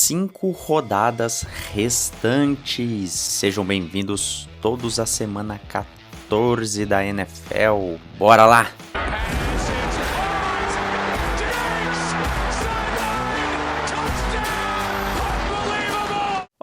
5 rodadas restantes. Sejam bem-vindos todos à semana 14 da NFL. Bora lá!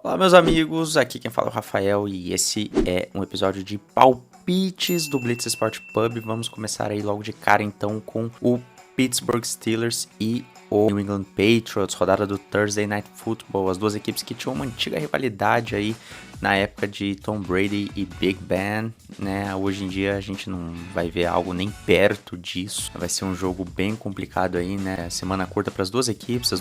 Olá, meus amigos, aqui quem fala é o Rafael e esse é um episódio de palpites do Blitz Sport Pub. Vamos começar aí logo de cara então com o Pittsburgh Steelers e o New England Patriots, rodada do Thursday Night Football, as duas equipes que tinham uma antiga rivalidade aí na época de Tom Brady e Big Ben, né? Hoje em dia a gente não vai ver algo nem perto disso. Vai ser um jogo bem complicado aí, né? Semana curta para as duas equipes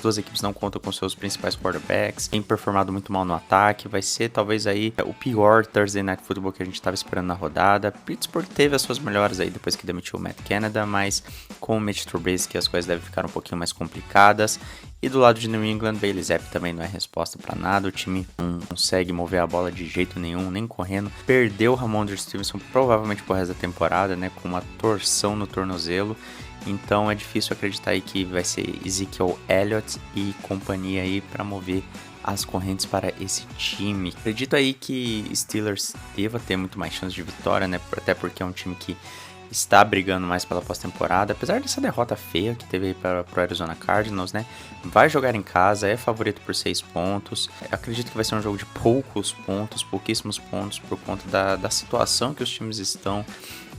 não contam com seus principais quarterbacks, tem performado muito mal no ataque, vai ser talvez aí o pior Thursday Night Football que a gente estava esperando na rodada. Pittsburgh teve as suas melhoras aí depois que demitiu o Matt Canada, mas com o Mitch Trubisky as coisas devem ficar um pouquinho mais complicadas. E do lado de New England, Bailey Zappi também não é resposta para nada. O time não consegue mover a bola de jeito nenhum, nem correndo. Perdeu o Ramondre Stevenson provavelmente pro resto da temporada, né? Com uma torção no tornozelo. Então é difícil acreditar aí que vai ser Ezekiel Elliott e companhia aí para mover as correntes para esse time. Acredito aí que Steelers deva ter muito mais chance de vitória, né? Até porque é um time que está brigando mais pela pós-temporada, apesar dessa derrota feia que teve aí para o Arizona Cardinals, né? Vai jogar em casa, é favorito por 6 pontos. Eu acredito que vai ser um jogo de pouquíssimos pontos, por conta da situação que os times estão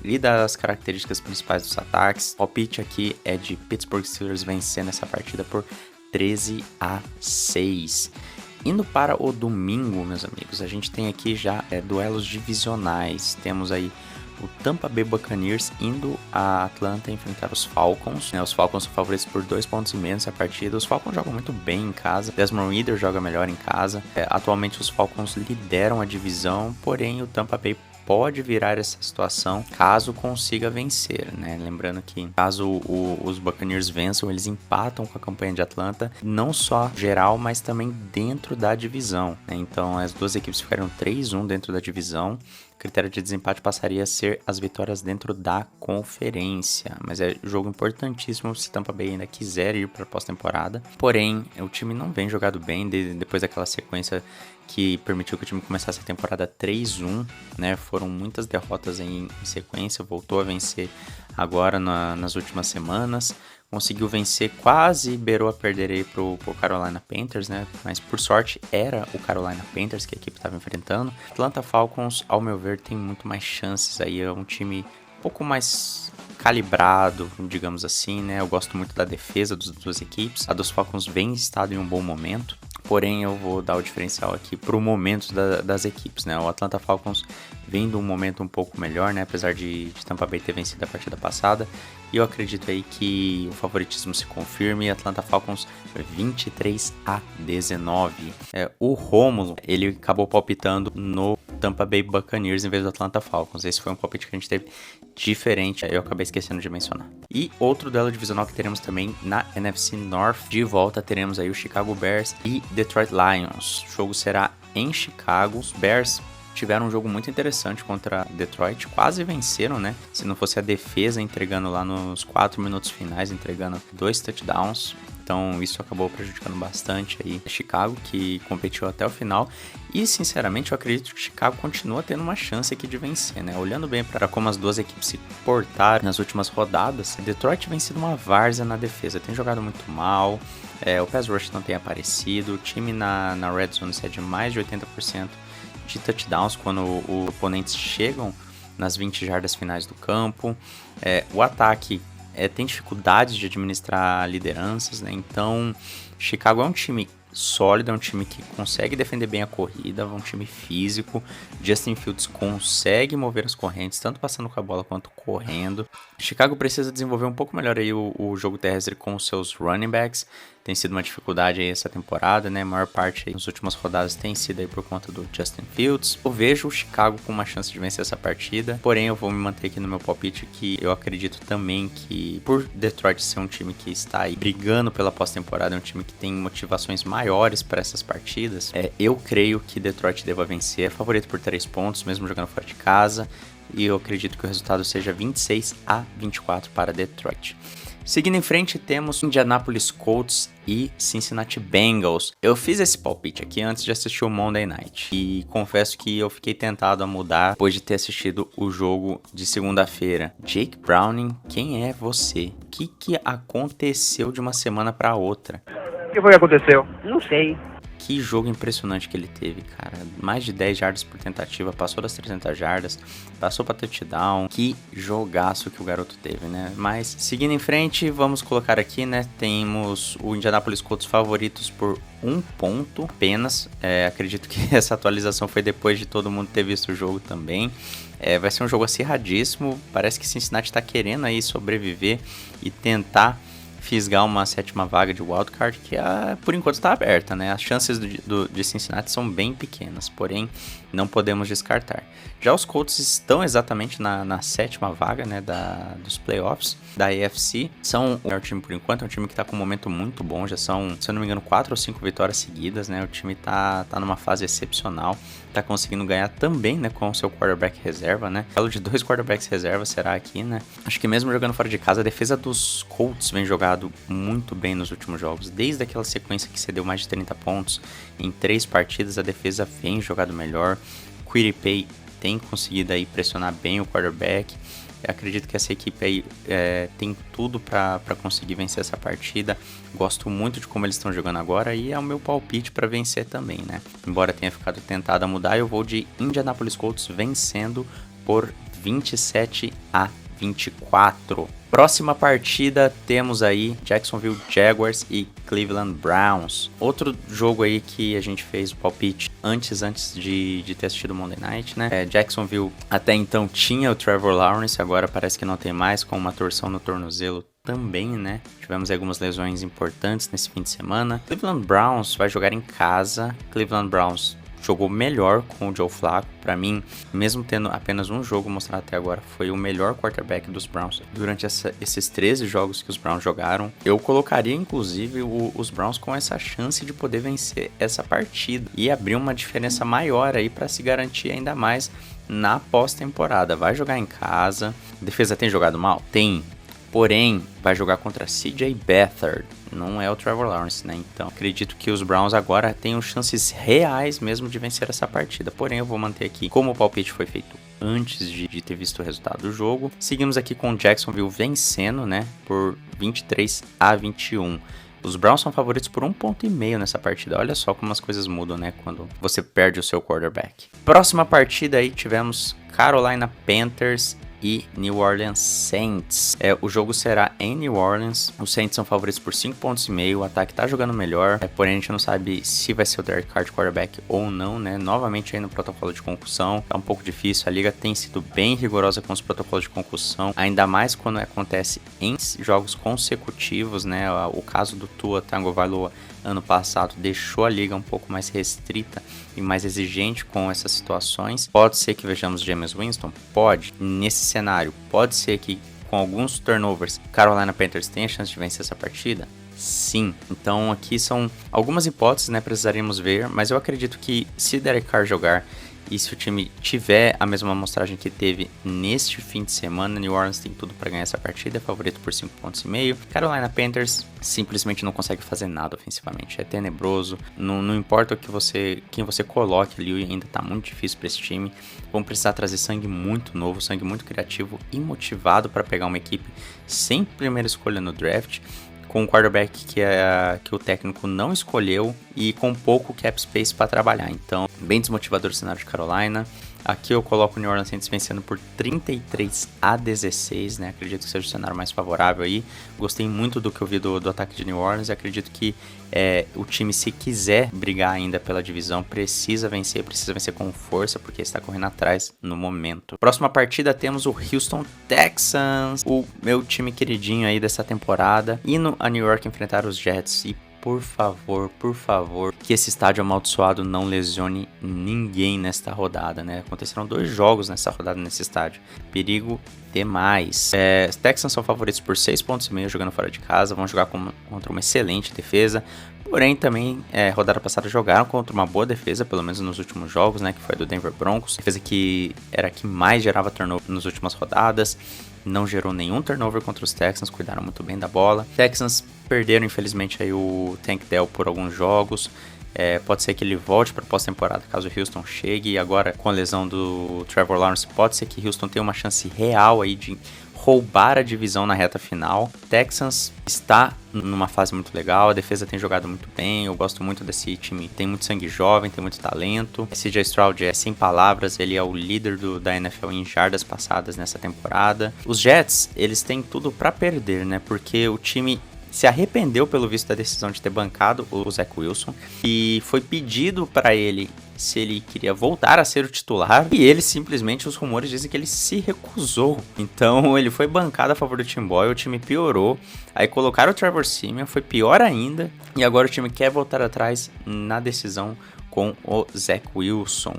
e das características principais dos ataques. O palpite aqui é de Pittsburgh Steelers vencendo essa partida por 13-6. Indo para o domingo, meus amigos, a gente tem aqui já duelos divisionais. Temos aí o Tampa Bay Buccaneers indo a Atlanta enfrentar os Falcons, né? Os Falcons são favoritos por 2 pontos e menos a partida. Os Falcons jogam muito bem em casa, Desmond Ridder joga melhor em casa. Atualmente os Falcons lideram a divisão, porém o Tampa Bay pode virar essa situação caso consiga vencer, né? Lembrando que caso os Buccaneers vençam, eles empatam com a campanha de Atlanta, não só geral, mas também dentro da divisão, né? Então as duas equipes ficaram 3-1 dentro da divisão. O critério de desempate passaria a ser as vitórias dentro da conferência, mas é jogo importantíssimo se Tampa Bay ainda quiser ir para a pós-temporada. Porém, o time não vem jogado bem depois daquela sequência que permitiu que o time começasse a temporada 3-1, né? Foram muitas derrotas em sequência, voltou a vencer agora nas últimas semanas. Conseguiu vencer, quase beirou a perder aí pro Carolina Panthers, né? Mas por sorte era o Carolina Panthers que a equipe estava enfrentando. Atlanta Falcons, ao meu ver, tem muito mais chances aí. É um time um pouco mais calibrado, digamos assim, né? Eu gosto muito da defesa das duas equipes. A dos Falcons vem estado em um bom momento. Porém, eu vou dar o diferencial aqui pro momento das equipes, né? O Atlanta Falcons vem de um momento um pouco melhor, né? Apesar de Tampa Bay ter vencido a partida passada. E eu acredito aí que o favoritismo se confirme. Atlanta Falcons 23-19. O Rômulo, ele acabou palpitando no Tampa Bay Buccaneers em vez do Atlanta Falcons. Esse foi um palpite que a gente teve diferente, eu acabei esquecendo de mencionar. E outro duelo divisional que teremos também na NFC North. De volta teremos aí o Chicago Bears e Detroit Lions. O jogo será em Chicago. Os Bears tiveram um jogo muito interessante contra Detroit, quase venceram, né? Se não fosse a defesa entregando lá nos 4 minutos finais, entregando 2 touchdowns. Então isso acabou prejudicando bastante aí Chicago, que competiu até o final. E sinceramente eu acredito que Chicago continua tendo uma chance aqui de vencer, né? Olhando bem para como as duas equipes se portaram nas últimas rodadas, Detroit vem sido uma várzea na defesa, tem jogado muito mal, o pass rush não tem aparecido, o time na red zone cede mais de 80% de touchdowns quando os oponentes chegam nas 20 jardas finais do campo. O ataque tem dificuldades de administrar lideranças, né? Então Chicago é um time sólido, é um time que consegue defender bem a corrida, é um time físico. Justin Fields consegue mover as correntes, tanto passando com a bola quanto correndo. Chicago precisa desenvolver um pouco melhor aí o jogo terrestre com os seus running backs. Tem sido uma dificuldade aí essa temporada, né? A maior parte aí nas últimas rodadas tem sido aí por conta do Justin Fields. Eu vejo o Chicago com uma chance de vencer essa partida, porém eu vou me manter aqui no meu palpite que eu acredito também que por Detroit ser um time que está aí brigando pela pós-temporada, é um time que tem motivações maiores para essas partidas, eu creio que Detroit deva vencer. É favorito por 3 pontos, mesmo jogando fora de casa, e eu acredito que o resultado seja 26-24 para Detroit. Seguindo em frente, temos Indianapolis Colts e Cincinnati Bengals. Eu fiz esse palpite aqui antes de assistir o Monday Night e confesso que eu fiquei tentado a mudar depois de ter assistido o jogo de segunda-feira. Jake Browning, quem é você? O que aconteceu de uma semana para outra? O que foi que aconteceu? Não sei. Que jogo impressionante que ele teve, cara. Mais de 10 jardas por tentativa, passou das 300 jardas, passou para touchdown. Que jogaço que o garoto teve, né? Mas, seguindo em frente, vamos colocar aqui, né? Temos o Indianapolis Colts favoritos por 1 ponto apenas. Acredito que essa atualização foi depois de todo mundo ter visto o jogo também. Vai ser um jogo acirradíssimo. Parece que Cincinnati está querendo aí sobreviver e tentar fisgar uma 7ª vaga de wildcard, que por enquanto está aberta, né? As chances de Cincinnati são bem pequenas, porém não podemos descartar. Já os Colts estão exatamente na 7ª vaga, né, dos playoffs da AFC. São o melhor time por enquanto, é um time que está com um momento muito bom, já são, se eu não me engano, 4 ou 5 vitórias seguidas, né? O time tá numa fase excepcional, tá conseguindo ganhar também, né, com o seu quarterback reserva, né? O de 2 quarterbacks reserva será aqui, né? Acho que mesmo jogando fora de casa, a defesa dos Colts vem jogado muito bem nos últimos jogos. Desde aquela sequência que cedeu mais de 30 pontos em 3 partidas, a defesa vem jogado melhor. Quiripay tem conseguido aí pressionar bem o quarterback. Eu acredito que essa equipe aí tem tudo para conseguir vencer essa partida. Gosto muito de como eles estão jogando agora e é o meu palpite para vencer também, né? Embora tenha ficado tentado a mudar, eu vou de Indianapolis Colts vencendo por 27-24. Próxima partida temos aí Jacksonville Jaguars e Cleveland Browns. Outro jogo aí que a gente fez o palpite antes de ter assistido o Monday Night, né? Jacksonville até então tinha o Trevor Lawrence, agora parece que não tem mais, com uma torção no tornozelo também, né? Tivemos algumas lesões importantes nesse fim de semana. Cleveland Browns vai jogar em casa. Cleveland Browns jogou melhor com o Joe Flacco. Para mim, mesmo tendo apenas um jogo mostrado até agora, foi o melhor quarterback dos Browns durante esses 13 jogos que os Browns jogaram. Eu colocaria, inclusive, os Browns com essa chance de poder vencer essa partida e abrir uma diferença maior aí para se garantir ainda mais na pós-temporada. Vai jogar em casa. A defesa tem jogado mal? Tem. Porém, vai jogar contra CJ Beathard, não é o Trevor Lawrence, né? Então, acredito que os Browns agora tenham chances reais mesmo de vencer essa partida. Porém, eu vou manter aqui como o palpite foi feito antes de ter visto o resultado do jogo. Seguimos aqui com o Jacksonville vencendo, né? Por 23-21. Os Browns são favoritos por 1,5 ponto nessa partida. Olha só como as coisas mudam, né? Quando você perde o seu quarterback. Próxima partida aí tivemos Carolina Panthers e New Orleans Saints. O jogo será em New Orleans. Os Saints são favoritos por 5,5 pontos. O ataque tá jogando melhor. Porém, a gente não sabe se vai ser o Derek Carr de quarterback ou não, né? Novamente aí no protocolo de concussão. Tá um pouco difícil. A liga tem sido bem rigorosa com os protocolos de concussão. Ainda mais quando acontece em jogos consecutivos, né? O caso do Tua Tagovailoa ano passado deixou a liga um pouco mais restrita e mais exigente com essas situações. Pode ser que vejamos Jameis Winston? Pode. Nesse cenário, pode ser que com alguns turnovers, Carolina Panthers tenha chance de vencer essa partida? Sim. Então aqui são algumas hipóteses, né? Precisaríamos ver, mas eu acredito que se Derek Carr jogar e se o time tiver a mesma amostragem que teve neste fim de semana, New Orleans tem tudo para ganhar essa partida, é favorito por 5,5 pontos. Carolina Panthers simplesmente não consegue fazer nada ofensivamente, é tenebroso, não importa quem você coloque ali, ainda tá muito difícil para esse time. Vão precisar trazer sangue muito novo, sangue muito criativo e motivado para pegar uma equipe sem primeira escolha no draft, com um quarterback que o técnico não escolheu e com pouco cap space para trabalhar. Então, bem desmotivador o cenário de Carolina. Aqui eu coloco o New Orleans Saints vencendo por 33-16, né? Acredito que seja o cenário mais favorável aí. Gostei muito do que eu vi do ataque de New Orleans e acredito que o time, se quiser brigar ainda pela divisão, precisa vencer com força, porque está correndo atrás no momento. Próxima partida temos o Houston Texans, o meu time queridinho aí dessa temporada, indo a New York enfrentar os Jets. E por favor, que esse estádio amaldiçoado não lesione ninguém nesta rodada, né? Aconteceram 2 jogos nessa rodada nesse estádio. Perigo demais. Os Texans são favoritos por 6,5 pontos jogando fora de casa. Vão jogar contra uma excelente defesa. Porém, também, rodada passada jogaram contra uma boa defesa, pelo menos nos últimos jogos, né? Que foi a do Denver Broncos. Defesa que era a que mais gerava turnover nas últimas rodadas. não gerou nenhum turnover contra os Texans, cuidaram muito bem da bola. Texans perderam, infelizmente, aí o Tank Dell por alguns jogos. Pode ser que ele volte para pós-temporada caso o Houston chegue. E agora, com a lesão do Trevor Lawrence, pode ser que Houston tenha uma chance real aí de roubar a divisão na reta final. Texans está numa fase muito legal, a defesa tem jogado muito bem, eu gosto muito desse time, tem muito sangue jovem, tem muito talento. CJ Stroud é sem palavras, ele é o líder da NFL em jardas passadas nessa temporada. Os Jets, eles têm tudo para perder, né, porque o time se arrependeu pelo visto da decisão de ter bancado o Zach Wilson e foi pedido para ele se ele queria voltar a ser o titular e ele simplesmente, os rumores dizem que ele se recusou. Então ele foi bancado a favor do Tim Boyle, o time piorou, aí colocaram o Trevor Siemian, foi pior ainda e agora o time quer voltar atrás na decisão com o Zach Wilson.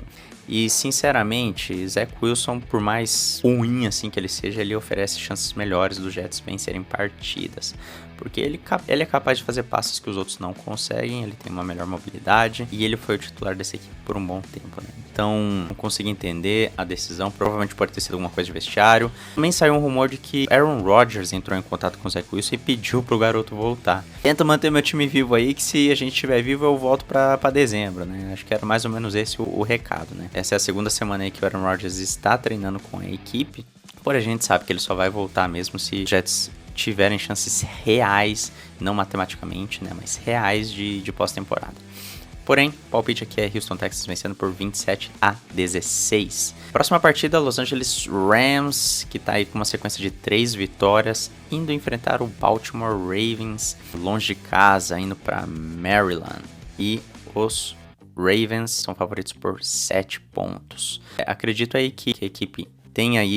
E sinceramente, Zach Wilson, por mais ruim assim que ele seja, ele oferece chances melhores dos Jets vencerem partidas. Porque ele é capaz de fazer passes que os outros não conseguem, ele tem uma melhor mobilidade e ele foi o titular dessa equipe por um bom tempo, né? Então, não consigo entender a decisão, provavelmente pode ter sido alguma coisa de vestiário. Também saiu um rumor de que Aaron Rodgers entrou em contato com o Zach Wilson e pediu pro garoto voltar. Tenta manter meu time vivo aí, que se a gente estiver vivo eu volto pra dezembro, né? Acho que era mais ou menos esse o recado, né? Essa é a segunda semana aí que o Aaron Rodgers está treinando com a equipe, porém a gente sabe que ele só vai voltar mesmo se os Jets tiverem chances reais, não matematicamente, né, mas reais de pós-temporada. Porém, o palpite aqui é Houston Texans vencendo por 27-16. Próxima partida, Los Angeles Rams, que tá aí com uma sequência de 3 vitórias, indo enfrentar o Baltimore Ravens, longe de casa, indo para Maryland. E os Ravens são favoritos por 7 pontos. Acredito aí que a equipe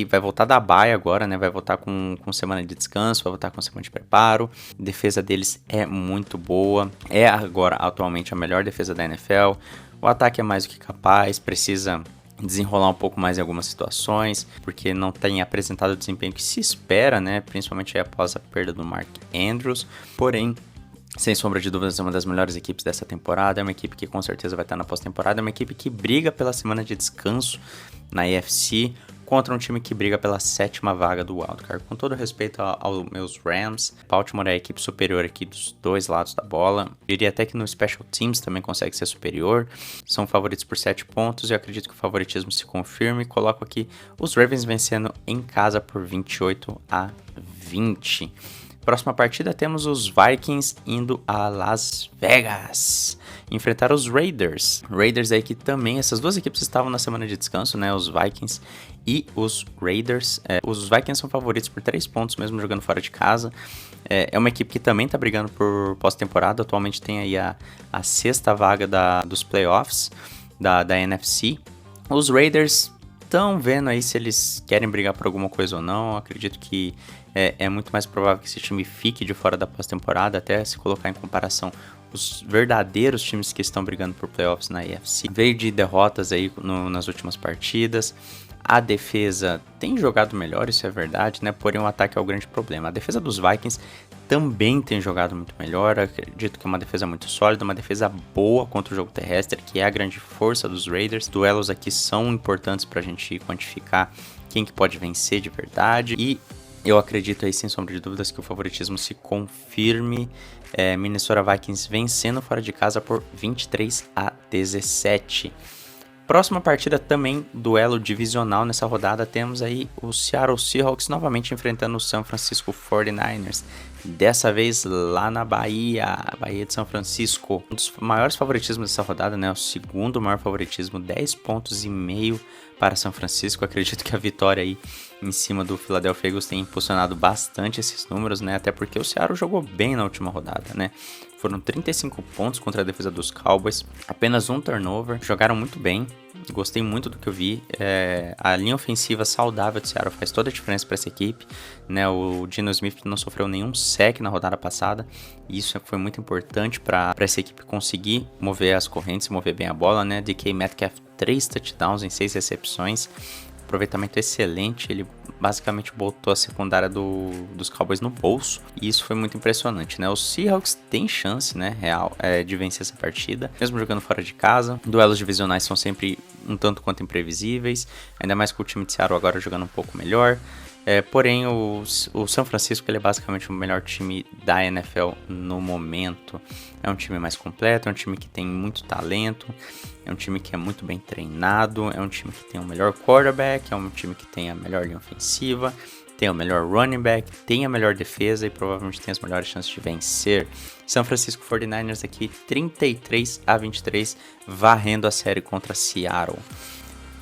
vai voltar da bye agora, né? Vai voltar com semana de descanso, vai voltar com semana de preparo. A defesa deles é muito boa. É agora, atualmente, a melhor defesa da NFL. O ataque é mais do que capaz, precisa desenrolar um pouco mais em algumas situações, porque não tem apresentado o desempenho que se espera, né? Principalmente após a perda do Mark Andrews. Porém, sem sombra de dúvidas, é uma das melhores equipes dessa temporada. É uma equipe que com certeza vai estar na pós-temporada. É uma equipe que briga pela semana de descanso na AFC contra um time que briga pela 7ª vaga do wildcard. Com todo respeito aos meus Rams, Baltimore é a equipe superior aqui dos dois lados da bola. Eu diria até que no Special Teams também consegue ser superior. São favoritos por 7 pontos e eu acredito que o favoritismo se confirme. Coloco aqui os Ravens vencendo em casa por 28-20. Próxima partida temos os Vikings indo a Las Vegas enfrentar os Raiders. Raiders aí que também, essas duas equipes estavam na semana de descanso, né? Os Vikings e os Raiders. Os Vikings são favoritos por 3 pontos, mesmo jogando fora de casa. É uma equipe que também está brigando por pós-temporada. Atualmente tem aí a 6ª vaga dos playoffs da NFC. Os Raiders estão vendo aí se eles querem brigar por alguma coisa ou não. Eu acredito que é muito mais provável que esse time fique de fora da pós-temporada, até se colocar em comparação os verdadeiros times que estão brigando por playoffs na AFC. Veio de derrotas aí nas últimas partidas. A defesa tem jogado melhor, isso é verdade, né? Porém o ataque é o grande problema. A defesa dos Vikings também tem jogado muito melhor. Acredito que é uma defesa muito sólida, uma defesa boa contra o jogo terrestre, que é a grande força dos Raiders. Duelos aqui são importantes para a gente quantificar quem que pode vencer de verdade. E eu acredito aí, sem sombra de dúvidas, que o favoritismo se confirme. Minnesota Vikings vencendo fora de casa por 23-17. Próxima partida também, duelo divisional nessa rodada, temos aí o Seattle Seahawks novamente enfrentando o San Francisco 49ers. Dessa vez lá na Bahia de São Francisco. Um dos maiores favoritismos dessa rodada, né? O segundo maior favoritismo, 10,5 pontos para São Francisco. Acredito que a vitória aí em cima do Philadelphia Eagles tem impulsionado bastante esses números, né? Até porque o Seattle jogou bem na última rodada, né? Foram 35 pontos contra a defesa dos Cowboys, apenas um turnover, jogaram muito bem, gostei muito do que eu vi. A linha ofensiva saudável do Seattle faz toda a diferença para essa equipe, né? O Geno Smith não sofreu nenhum sec na rodada passada, e isso foi muito importante para essa equipe conseguir mover as correntes, mover bem a bola, né? DK Metcalf, 3 touchdowns em 6 recepções, aproveitamento excelente, ele basicamente botou a secundária dos Cowboys no bolso, e isso foi muito impressionante, né? Os Seahawks têm chance, né, real, de vencer essa partida, mesmo jogando fora de casa. Duelos divisionais são sempre um tanto quanto imprevisíveis, ainda mais com o time de Seattle agora jogando um pouco melhor. Porém, o São Francisco ele é basicamente o melhor time da NFL no momento. É um time mais completo, é um time que tem muito talento, é um time que é muito bem treinado, é um time que tem o melhor quarterback, é um time que tem a melhor linha ofensiva, tem o melhor running back, tem a melhor defesa e provavelmente tem as melhores chances de vencer. São Francisco 49ers aqui 33-23, varrendo a série contra Seattle.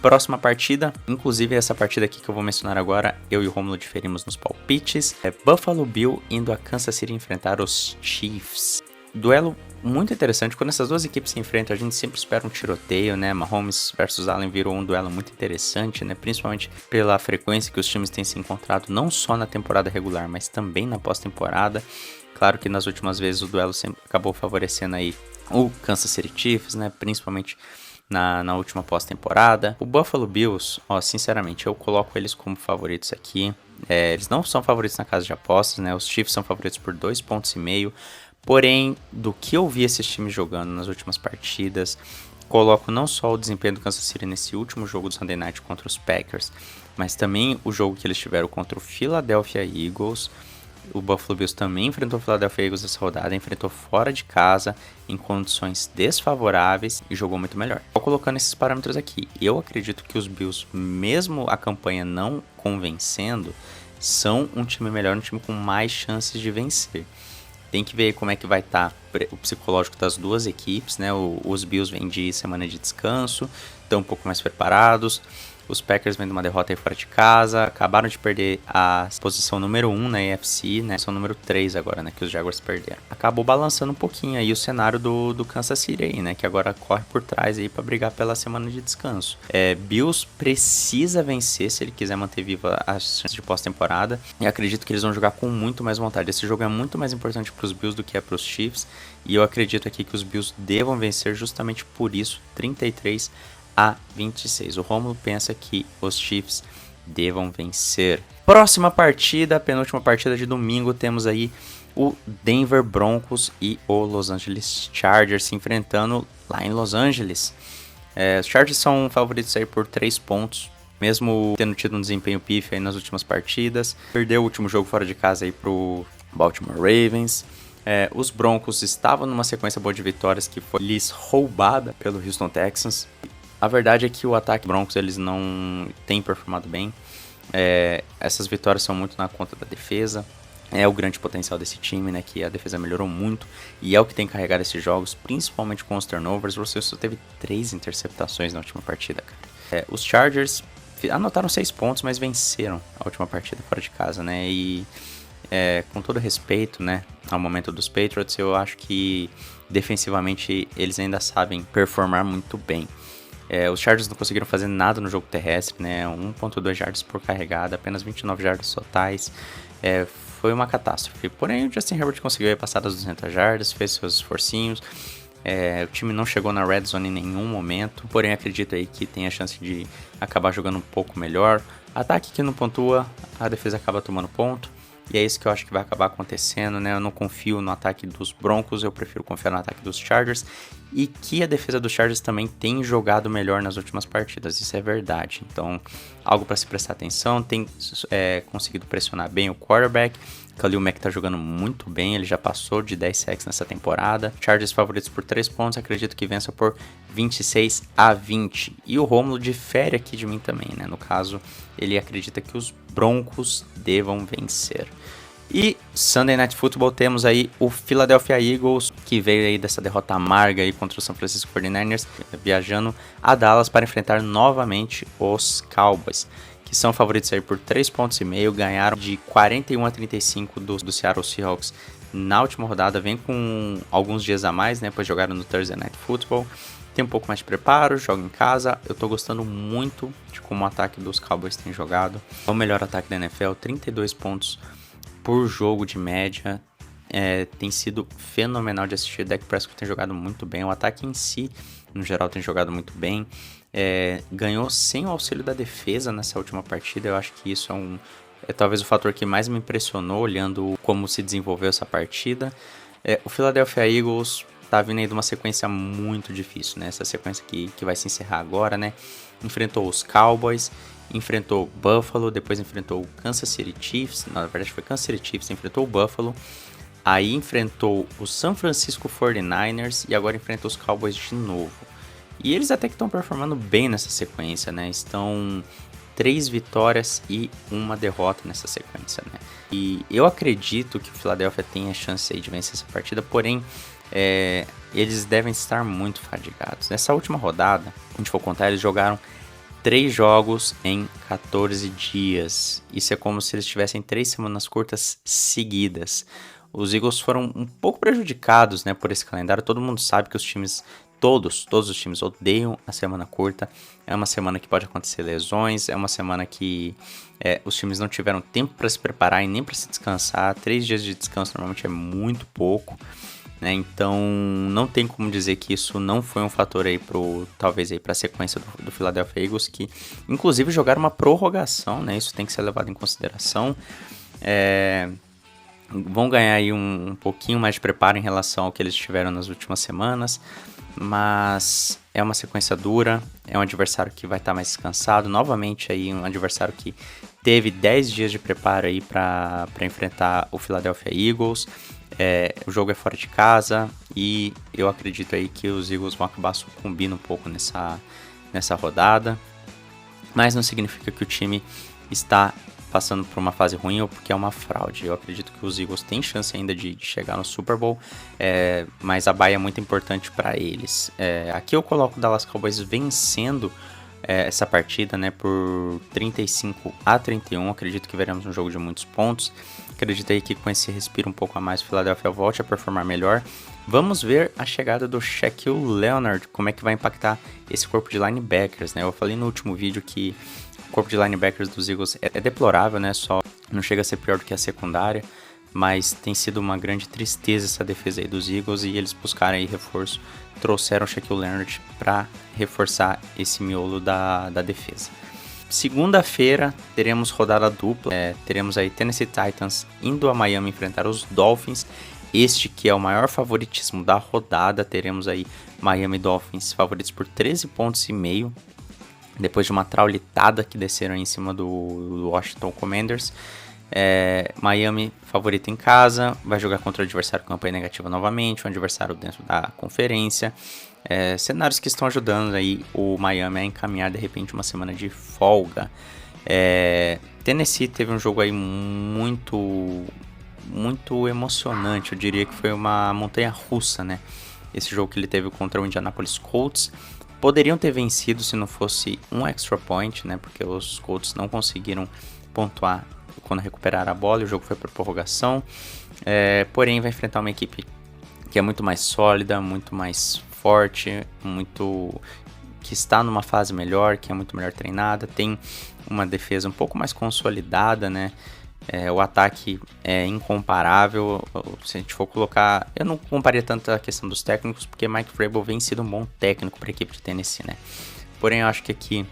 Próxima partida, inclusive essa partida aqui que eu vou mencionar agora, eu e o Romulo diferimos nos palpites. Buffalo Bill indo a Kansas City enfrentar os Chiefs. Duelo muito interessante, quando essas duas equipes se enfrentam, a gente sempre espera um tiroteio, né? Mahomes versus Allen virou um duelo muito interessante, né? Principalmente pela frequência que os times têm se encontrado, não só na temporada regular, mas também na pós-temporada. Claro que nas últimas vezes o duelo sempre acabou favorecendo aí o Kansas City Chiefs, né? Principalmente na última pós-temporada. O Buffalo Bills, sinceramente, eu coloco eles como favoritos aqui. Eles não são favoritos na casa de apostas, né? Os Chiefs são favoritos por 2,5 pontos. Porém, do que eu vi esses times jogando nas últimas partidas, coloco não só o desempenho do Kansas City nesse último jogo do Sunday Night contra os Packers, mas também o jogo que eles tiveram contra o Philadelphia Eagles. O Buffalo Bills também enfrentou o Philadelphia Eagles essa rodada, enfrentou fora de casa, em condições desfavoráveis e jogou muito melhor. Estou colocando esses parâmetros aqui. Eu acredito que os Bills, mesmo a campanha não convencendo, são um time melhor, um time com mais chances de vencer. Tem que ver como é que vai estar o psicológico das duas equipes, né? Os Bills vêm de semana de descanso, estão um pouco mais preparados. Os Packers vêm de uma derrota aí fora de casa, acabaram de perder a posição número 1 na AFC, né? São número 3 agora, né? Que os Jaguars perderam. Acabou balançando um pouquinho aí o cenário do Kansas City aí, né? Que agora corre por trás aí para brigar pela semana de descanso. Bills precisa vencer se ele quiser manter viva as chances de pós-temporada. E acredito que eles vão jogar com muito mais vontade. Esse jogo é muito mais importante para os Bills do que é para os Chiefs. E eu acredito aqui que os Bills devam vencer justamente por isso, 33-26. O Romulo pensa que os Chiefs devam vencer. Próxima partida, penúltima partida de domingo, temos aí o Denver Broncos e o Los Angeles Chargers se enfrentando lá em Los Angeles. Os Chargers são favoritos aí por 3 pontos, mesmo tendo tido um desempenho pífio aí nas últimas partidas. Perdeu o último jogo fora de casa aí pro Baltimore Ravens. Os Broncos estavam numa sequência boa de vitórias que foi lhes roubada pelo Houston Texans. A verdade é que o ataque Broncos eles não têm performado bem. Essas vitórias são muito na conta da defesa. É o grande potencial desse time, né? Que a defesa melhorou muito e é o que tem carregado esses jogos, principalmente com os turnovers. Você só teve 3 interceptações na última partida, cara. Os Chargers anotaram 6 pontos, mas venceram a última partida fora de casa, né? E com todo respeito, né, ao momento dos Patriots, eu acho que defensivamente eles ainda sabem performar muito bem. Os Chargers não conseguiram fazer nada no jogo terrestre, né? 1.2 jardas por carregada, apenas 29 jardas totais. Foi uma catástrofe. Porém, o Justin Herbert conseguiu passar das 200 jardas, fez seus esforcinhos. O time não chegou na red zone em nenhum momento. Porém, acredito aí que tem a chance de acabar jogando um pouco melhor. Ataque que não pontua, a defesa acaba tomando ponto. E é isso que eu acho que vai acabar acontecendo, né? Eu não confio no ataque dos Broncos, eu prefiro confiar no ataque dos Chargers. E que a defesa dos Chargers também tem jogado melhor nas últimas partidas, isso é verdade. Então, algo para se prestar atenção, tem conseguido pressionar bem o quarterback. Khalil Mack tá jogando muito bem, ele já passou de 10 sacks nessa temporada. Chargers favoritos por 3 pontos, acredito que vença por 26-20. E o Romulo difere aqui de mim também, né? No caso, ele acredita que os Broncos devam vencer. E Sunday Night Football temos aí o Philadelphia Eagles, que veio aí dessa derrota amarga aí contra o San Francisco 49ers, viajando a Dallas para enfrentar novamente os Cowboys, que são favoritos aí por 3,5 pontos, ganharam de 41-35 do Seattle Seahawks na última rodada, vem com alguns dias a mais, né, pois jogaram no Thursday Night Football, tem um pouco mais de preparo, joga em casa. Eu tô gostando muito de como o ataque dos Cowboys tem jogado, é o melhor ataque da NFL, 32 pontos por jogo de média, tem sido fenomenal de assistir. O Dak Prescott tem jogado muito bem, o ataque em si, no geral, tem jogado muito bem. Ganhou sem o auxílio da defesa nessa última partida. Eu acho que isso é talvez o fator que mais me impressionou, olhando como se desenvolveu essa partida. O Philadelphia Eagles tá vindo aí de uma sequência muito difícil, né? Essa sequência que vai se encerrar agora, né? Enfrentou os Cowboys enfrentou Buffalo, depois enfrentou o Kansas City Chiefs, na verdade foi Kansas City Chiefs, enfrentou o Buffalo, aí enfrentou o San Francisco 49ers e agora enfrenta os Cowboys de novo. E eles até que estão performando bem nessa sequência, né? Estão 3 vitórias e 1 derrota nessa sequência, né? E eu acredito que o Philadelphia tenha chance aí de vencer essa partida, porém eles devem estar muito fadigados. Nessa última rodada, se a gente for contar, eles jogaram 3 jogos em 14 dias. Isso é como se eles tivessem 3 semanas curtas seguidas. Os Eagles foram um pouco prejudicados, né, por esse calendário. Todo mundo sabe que os times, todos os times odeiam a semana curta. É uma semana que pode acontecer lesões, é uma semana que os times não tiveram tempo para se preparar e nem para se descansar. 3 dias de descanso normalmente é muito pouco, né? Então não tem como dizer que isso não foi um fator aí talvez aí para a sequência do Philadelphia Eagles, que inclusive jogaram uma prorrogação, né? Isso tem que ser levado em consideração. Vão ganhar aí um pouquinho mais de preparo em relação ao que eles tiveram nas últimas semanas, mas é uma sequência dura, é um adversário que vai estar mais descansado, novamente aí um adversário que teve 10 dias de preparo aí para enfrentar o Philadelphia Eagles. O jogo é fora de casa e eu acredito aí que os Eagles vão acabar sucumbindo um pouco nessa rodada, mas não significa que o time está passando por uma fase ruim ou porque é uma fraude. Eu acredito que os Eagles têm chance ainda de chegar no Super Bowl, mas a bye é muito importante para eles. Aqui eu coloco o Dallas Cowboys vencendo essa partida, né, por 35-31. Acredito que veremos um jogo de muitos pontos. Acredito aí que com esse respiro um pouco a mais, o Philadelphia volte a performar melhor. Vamos ver a chegada do Shaquille Leonard, como é que vai impactar esse corpo de linebackers, né? Eu falei no último vídeo que o corpo de linebackers dos Eagles é deplorável, né? Só não chega a ser pior do que a secundária, mas tem sido uma grande tristeza essa defesa aí dos Eagles e eles buscaram aí reforço, trouxeram o Shaquille Leonard para reforçar esse miolo da defesa. Segunda-feira teremos rodada dupla, teremos aí Tennessee Titans indo a Miami enfrentar os Dolphins, este que é o maior favoritismo da rodada. Teremos aí Miami Dolphins favoritos por 13,5 pontos, depois de uma traulitada que desceram em cima do Washington Commanders. Miami favorito em casa, vai jogar contra o adversário com campanha negativa novamente, um adversário dentro da conferência. Cenários que estão ajudando aí o Miami a encaminhar de repente uma semana de folga. Tennessee teve um jogo aí muito emocionante, eu diria que foi uma montanha russa, né? Esse jogo que ele teve contra o Indianapolis Colts. Poderiam ter vencido se não fosse um extra point, né? Porque os Colts não conseguiram pontuar quando recuperaram a bola e o jogo foi por prorrogação. Porém, vai enfrentar uma equipe que é muito mais sólida, muito mais forte, que está numa fase melhor, que é muito melhor treinada, tem uma defesa um pouco mais consolidada, né? O ataque é incomparável. Se a gente for colocar, eu não comparia tanto a questão dos técnicos, porque Mike Vrabel vem sido um bom técnico para a equipe de Tennessee, né? Porém, eu acho que aqui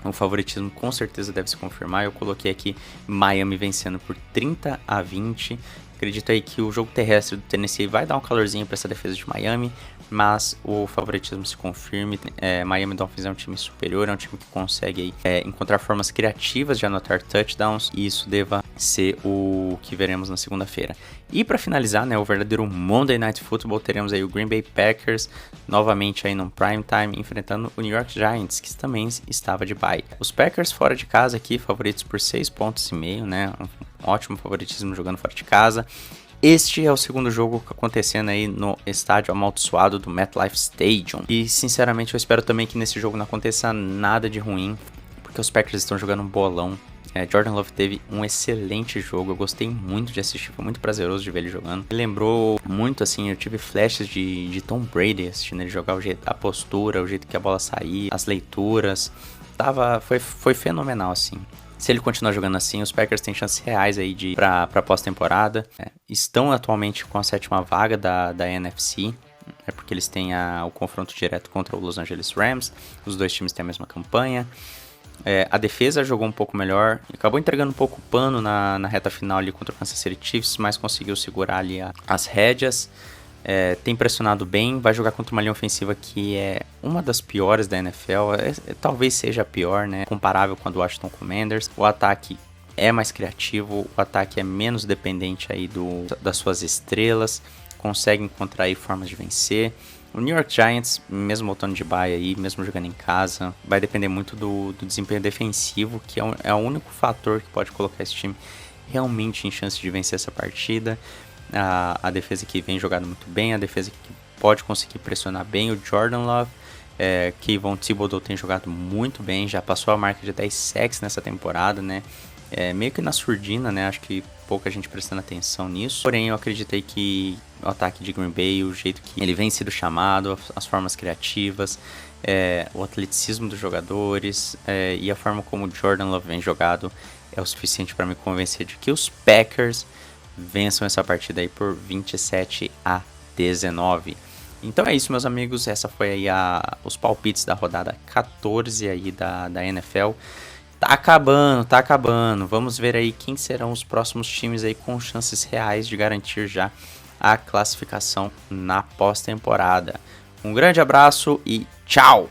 o favoritismo com certeza deve se confirmar. Eu coloquei aqui Miami vencendo por 30-20. Acredito aí que o jogo terrestre do Tennessee vai dar um calorzinho para essa defesa de Miami, mas o favoritismo se confirme. Miami Dolphins é um time superior, é um time que consegue aí, encontrar formas criativas de anotar touchdowns, e isso deva ser o que veremos na segunda-feira. E para finalizar, né, o verdadeiro Monday Night Football, teremos aí o Green Bay Packers novamente aí no prime time enfrentando o New York Giants, que também estava de bye. Os Packers fora de casa aqui, favoritos por 6,5 pontos, né? Um ótimo favoritismo jogando fora de casa. Este é o segundo jogo acontecendo aí no estádio amaldiçoado do MetLife Stadium. E sinceramente eu espero também que nesse jogo não aconteça nada de ruim, porque os Packers estão jogando um bolão. Jordan Love teve um excelente jogo, eu gostei muito de assistir, foi muito prazeroso de ver ele jogando. Me lembrou muito, assim, eu tive flashes de Tom Brady assistindo ele jogar, a postura, o jeito que a bola saía, as leituras. Foi fenomenal, assim. Se ele continuar jogando assim, os Packers têm chances reais aí de ir pra pós-temporada. Estão atualmente com a 7ª vaga da NFC, porque eles têm o confronto direto contra o Los Angeles Rams. Os dois times têm a mesma campanha. A defesa jogou um pouco melhor, acabou entregando um pouco o pano na reta final ali contra o Kansas City Chiefs, mas conseguiu segurar ali as rédeas. Tem pressionado bem, vai jogar contra uma linha ofensiva que é uma das piores da NFL, talvez seja a pior, né? Comparável com a do Washington Commanders. O ataque é mais criativo, o ataque é menos dependente aí das suas estrelas, consegue encontrar aí formas de vencer. O New York Giants, mesmo voltando de bye aí, mesmo jogando em casa, vai depender muito do desempenho defensivo, que é o único fator que pode colocar esse time realmente em chance de vencer essa partida. A defesa que vem jogando muito bem, a defesa que pode conseguir pressionar bem. O Jordan Love, Kayvon Thibodeaux tem jogado muito bem, já passou a marca de 10 sacks nessa temporada, né? Meio que na surdina, né? Acho que pouca gente prestando atenção nisso. Porém, eu acreditei que o ataque de Green Bay, o jeito que ele vem sendo chamado, as formas criativas, o atleticismo dos jogadores e a forma como o Jordan Love vem jogado é o suficiente para me convencer de que os Packers vençam essa partida aí por 27-19. Então é isso, meus amigos. Essa foi aí os palpites da rodada 14 aí da NFL. Tá acabando. Vamos ver aí quem serão os próximos times aí com chances reais de garantir já a classificação na pós-temporada. Um grande abraço e tchau!